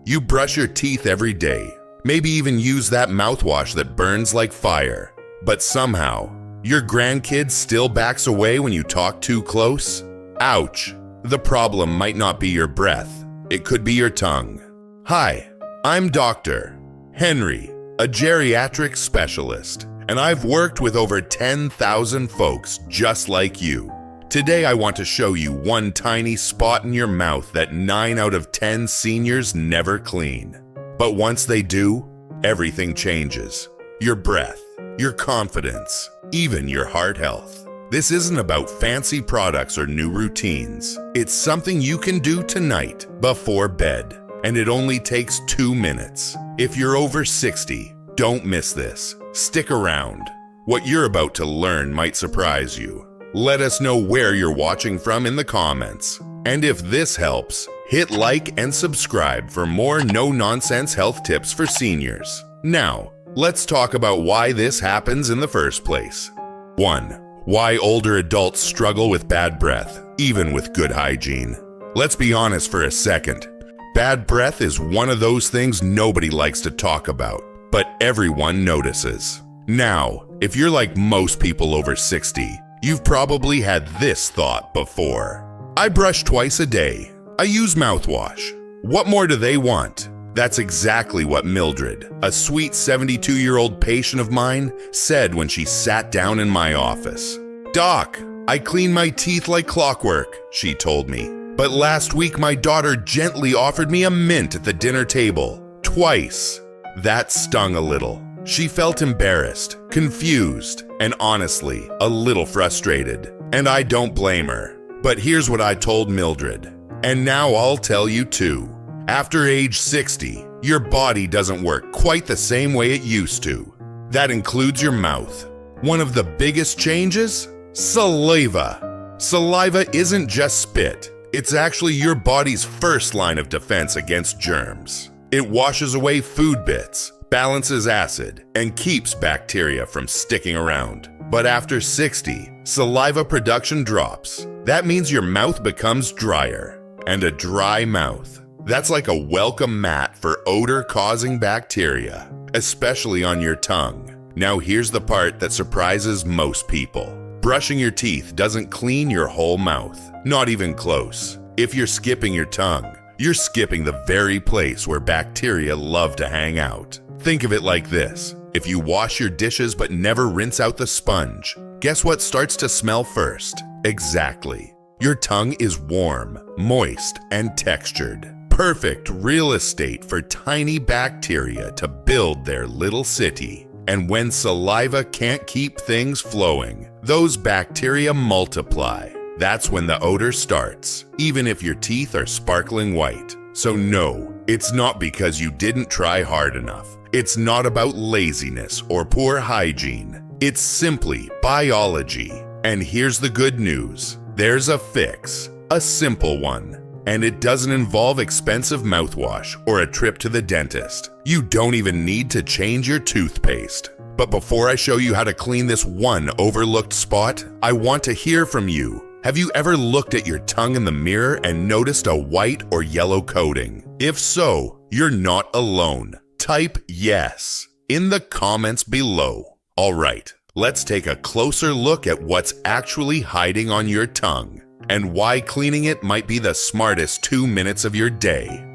You brush your teeth every day, maybe even use that mouthwash that burns like fire. But somehow, your grandkid still backs away when you talk too close? Ouch! The problem might not be your breath, it could be your tongue. Hi, I'm Dr. Henry, a geriatric specialist, and I've worked with over 10,000 folks just like you. Today I want to show you one tiny spot in your mouth that 9 out of 10 seniors never clean. But once they do, everything changes. Your breath, your confidence, even your heart health. This isn't about fancy products or new routines. It's something you can do tonight before bed, and it only takes 2 minutes. If you're over 60, don't miss this. Stick around. What you're about to learn might surprise you. Let us know where you're watching from in the comments. And if this helps, hit like and subscribe for more no-nonsense health tips for seniors. Now, let's talk about why this happens in the first place. 1. Why older adults struggle with bad breath, even with good hygiene. Let's be honest for a second. Bad breath is one of those things nobody likes to talk about, but everyone notices. Now, if you're like most people over 60, you've probably had this thought before. I brush twice a day. I use mouthwash. What more do they want? That's exactly what Mildred, a sweet 72-year-old patient of mine, said when she sat down in my office. "Doc, I clean my teeth like clockwork," she told me. "But last week my daughter gently offered me a mint at the dinner table. Twice." That stung a little. She felt embarrassed, confused, and honestly, a little frustrated. And I don't blame her. But here's what I told Mildred. And now I'll tell you too. After age 60, your body doesn't work quite the same way it used to. That includes your mouth. One of the biggest changes? Saliva. Saliva isn't just spit. It's actually your body's first line of defense against germs. It washes away food bits, balances acid, and keeps bacteria from sticking around. But after 60, saliva production drops. That means your mouth becomes drier. And a dry mouth, that's like a welcome mat for odor-causing bacteria, especially on your tongue. Now here's the part that surprises most people. Brushing your teeth doesn't clean your whole mouth, not even close. If you're skipping your tongue, you're skipping the very place where bacteria love to hang out. Think of it like this. If you wash your dishes but never rinse out the sponge, guess what starts to smell first? Exactly. Your tongue is warm, moist, and textured. Perfect real estate for tiny bacteria to build their little city. And when saliva can't keep things flowing, those bacteria multiply. That's when the odor starts, even if your teeth are sparkling white. So no, it's not because you didn't try hard enough. It's not about laziness or poor hygiene. It's simply biology. And here's the good news. There's a fix, a simple one. And it doesn't involve expensive mouthwash or a trip to the dentist. You don't even need to change your toothpaste. But before I show you how to clean this one overlooked spot, I want to hear from you. Have you ever looked at your tongue in the mirror and noticed a white or yellow coating? If so, you're not alone. Type yes in the comments below. All right, let's take a closer look at what's actually hiding on your tongue and why cleaning it might be the smartest 2 minutes of your day.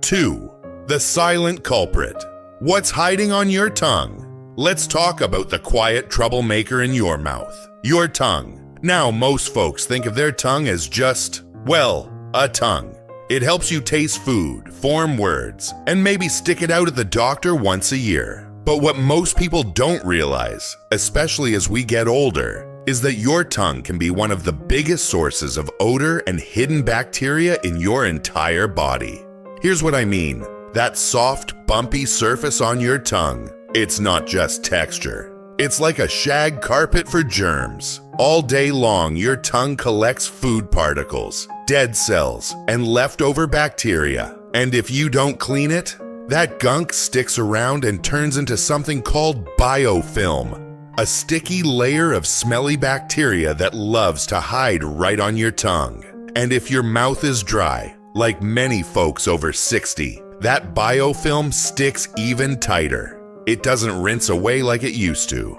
2. The silent culprit. What's hiding on your tongue? Let's talk about the quiet troublemaker in your mouth, your tongue. Now, most folks think of their tongue as just, well, a tongue. It helps you taste food, form words, and maybe stick it out at the doctor once a year. But what most people don't realize, especially as we get older, is that your tongue can be one of the biggest sources of odor and hidden bacteria in your entire body. Here's what I mean. That soft, bumpy surface on your tongue, it's not just texture. It's like a shag carpet for germs. All day long, your tongue collects food particles, dead cells, and leftover bacteria. And if you don't clean it, that gunk sticks around and turns into something called biofilm, a sticky layer of smelly bacteria that loves to hide right on your tongue. And if your mouth is dry, like many folks over 60, that biofilm sticks even tighter. It doesn't rinse away like it used to.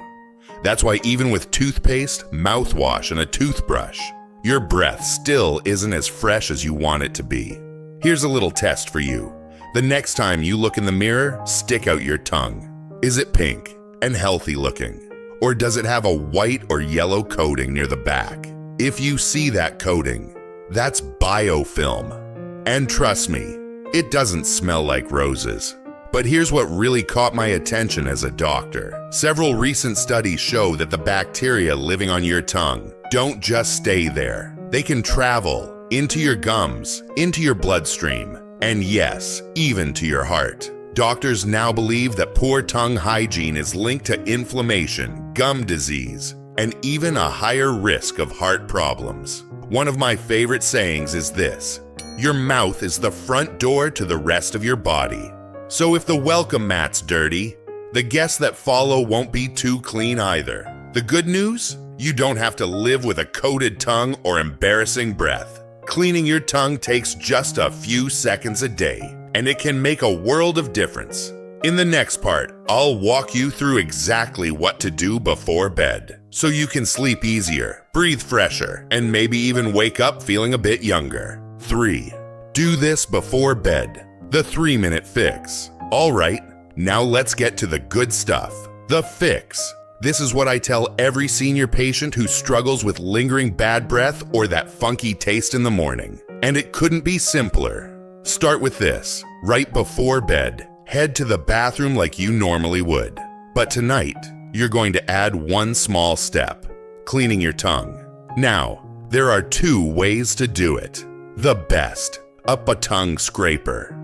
That's why even with toothpaste, mouthwash, and a toothbrush, your breath still isn't as fresh as you want it to be. Here's a little test for you. The next time you look in the mirror, stick out your tongue. Is it pink and healthy looking? Or does it have a white or yellow coating near the back? If you see that coating, that's biofilm. And trust me, it doesn't smell like roses. But here's what really caught my attention as a doctor. Several recent studies show that the bacteria living on your tongue don't just stay there. They can travel into your gums, into your bloodstream, and yes, even to your heart. Doctors now believe that poor tongue hygiene is linked to inflammation, gum disease, and even a higher risk of heart problems. One of my favorite sayings is this: your mouth is the front door to the rest of your body. So if the welcome mat's dirty, the guests that follow won't be too clean either. The good news? You don't have to live with a coated tongue or embarrassing breath. Cleaning your tongue takes just a few seconds a day, and it can make a world of difference. In the next part, I'll walk you through exactly what to do before bed, so you can sleep easier, breathe fresher, and maybe even wake up feeling a bit younger. 3. Do this before bed. The 3-minute fix. All right, now let's get to the good stuff. The fix. This is what I tell every senior patient who struggles with lingering bad breath or that funky taste in the morning. And it couldn't be simpler. Start with this. Right before bed, head to the bathroom like you normally would. But tonight, you're going to add one small step: cleaning your tongue. Now, there are 2 ways to do it. The best, a tongue scraper.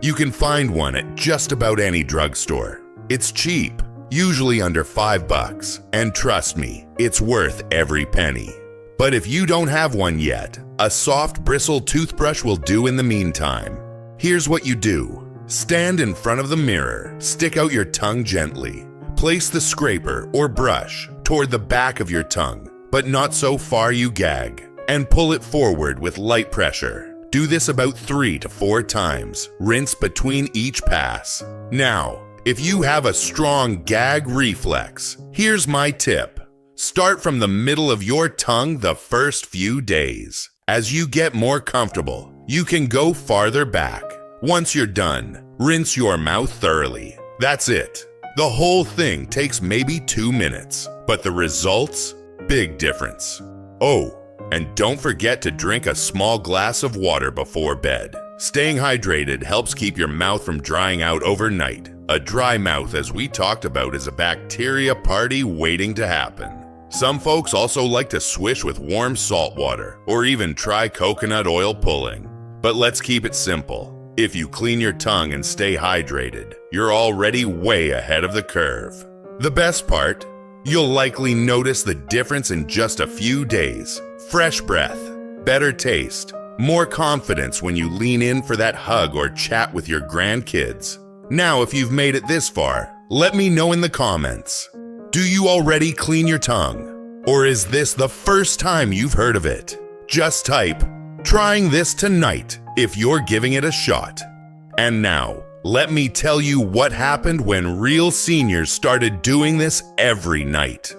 You can find one at just about any drugstore. It's cheap, usually under $5, and trust me, it's worth every penny. But if you don't have one yet, a soft bristled toothbrush will do in the meantime. Here's what you do. Stand in front of the mirror, stick out your tongue gently. Place the scraper or brush toward the back of your tongue, but not so far you gag, and pull it forward with light pressure. Do this about 3 to 4 times. Rinse between each pass. Now, if you have a strong gag reflex, here's my tip. Start from the middle of your tongue the first few days. As you get more comfortable, you can go farther back. Once you're done, rinse your mouth thoroughly. That's it. The whole thing takes maybe 2 minutes, but the results? Big difference. Oh, and don't forget to drink a small glass of water before bed. Staying hydrated helps keep your mouth from drying out overnight. A dry mouth, as we talked about, is a bacteria party waiting to happen. Some folks also like to swish with warm salt water, or even try coconut oil pulling. But let's keep it simple. If you clean your tongue and stay hydrated, you're already way ahead of the curve. The best part? You'll likely notice the difference in just a few days. Fresh breath, better taste, more confidence when you lean in for that hug or chat with your grandkids. Now, if you've made it this far, let me know in the comments. Do you already clean your tongue? Or is this the first time you've heard of it? Just type, "Trying this tonight," if you're giving it a shot. And now, let me tell you what happened when real seniors started doing this every night.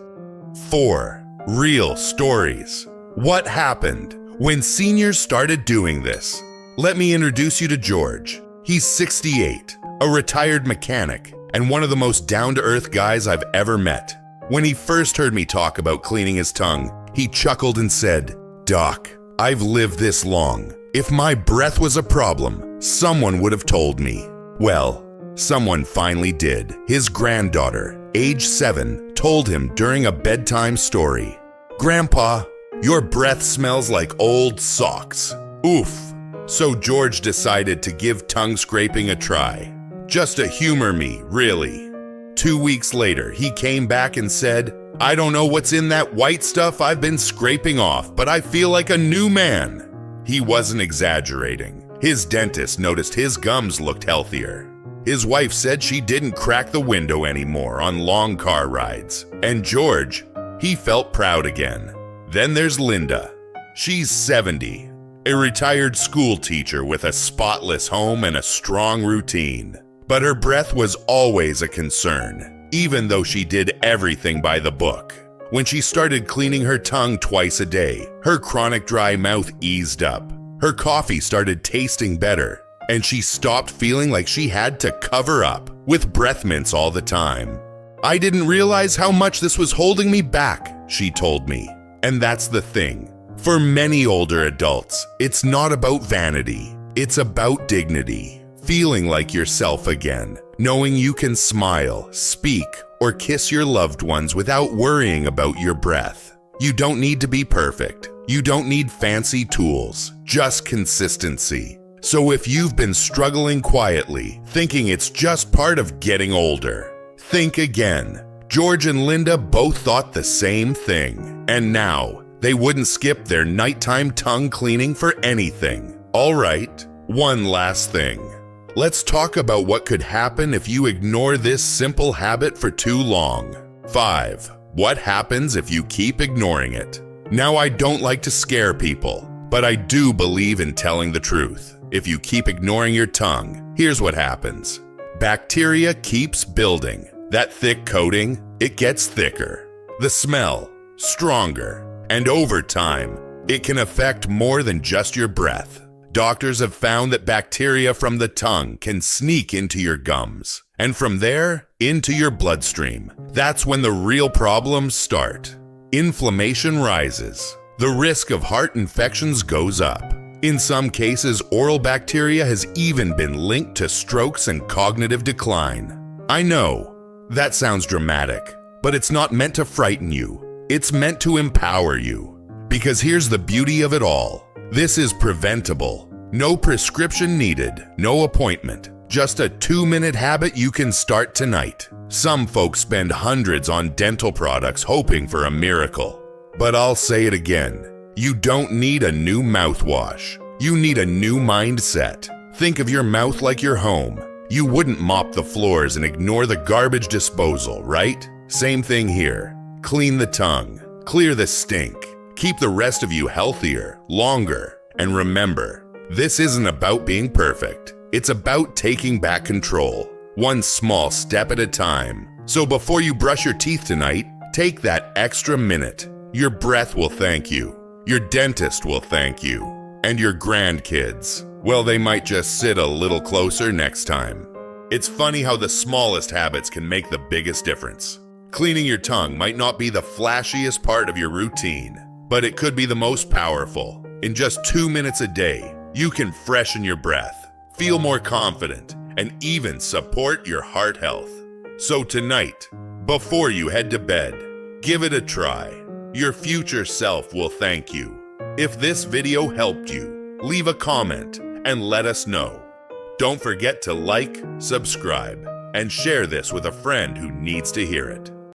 4. Real stories. What happened when seniors started doing this? Let me introduce you to George. He's 68, a retired mechanic, and one of the most down-to-earth guys I've ever met. When he first heard me talk about cleaning his tongue, he chuckled and said, "Doc, I've lived this long. If my breath was a problem, someone would have told me." Well, someone finally did. His granddaughter, age 7, told him during a bedtime story, "Grandpa, your breath smells like old socks." Oof. So George decided to give tongue scraping a try. Just to humor me, really. 2 weeks later, he came back and said, "I don't know what's in that white stuff I've been scraping off, but I feel like a new man." He wasn't exaggerating. His dentist noticed his gums looked healthier. His wife said she didn't crack the window anymore on long car rides. And George, he felt proud again. Then there's Linda. She's 70. a retired school teacher with a spotless home and a strong routine. But her breath was always a concern, even though she did everything by the book. When she started cleaning her tongue twice a day, her chronic dry mouth eased up. Her coffee started tasting better, and she stopped feeling like she had to cover up with breath mints all the time. I didn't realize how much this was holding me back, she told me. And that's the thing. For many older adults, it's not about vanity. It's about dignity. Feeling like yourself again. Knowing you can smile, speak, or kiss your loved ones without worrying about your breath. You don't need to be perfect. You don't need fancy tools, just consistency. So if you've been struggling quietly, thinking it's just part of getting older, think again. George and Linda both thought the same thing. And now, they wouldn't skip their nighttime tongue cleaning for anything. All right, one last thing. Let's talk about what could happen if you ignore this simple habit for too long. 5. What happens if you keep ignoring it? Now, I don't like to scare people, but I do believe in telling the truth. If you keep ignoring your tongue, here's what happens. Bacteria keeps building. That thick coating, it gets thicker. The smell, stronger. And over time, it can affect more than just your breath. Doctors have found that bacteria from the tongue can sneak into your gums, and from there, into your bloodstream. That's when the real problems start. Inflammation rises. The risk of heart infections goes up. In some cases, oral bacteria has even been linked to strokes and cognitive decline. I know, that sounds dramatic, but it's not meant to frighten you. It's meant to empower you. Because here's the beauty of it all. This is preventable. No prescription needed, no appointment. Just a 2-minute habit you can start tonight. Some folks spend hundreds on dental products hoping for a miracle. But I'll say it again. You don't need a new mouthwash. You need a new mindset. Think of your mouth like your home. You wouldn't mop the floors and ignore the garbage disposal, right? Same thing here. Clean the tongue. Clear the stink. Keep the rest of you healthier, longer. And remember, this isn't about being perfect. It's about taking back control, one small step at a time. So before you brush your teeth tonight, take that extra minute. Your breath will thank you. Your dentist will thank you. And your grandkids, well, they might just sit a little closer next time. It's funny how the smallest habits can make the biggest difference. Cleaning your tongue might not be the flashiest part of your routine, but it could be the most powerful. In just 2 minutes a day, you can freshen your breath, feel more confident, and even support your heart health. So tonight, before you head to bed, give it a try. Your future self will thank you. If this video helped you, leave a comment and let us know. Don't forget to like, subscribe, and share this with a friend who needs to hear it.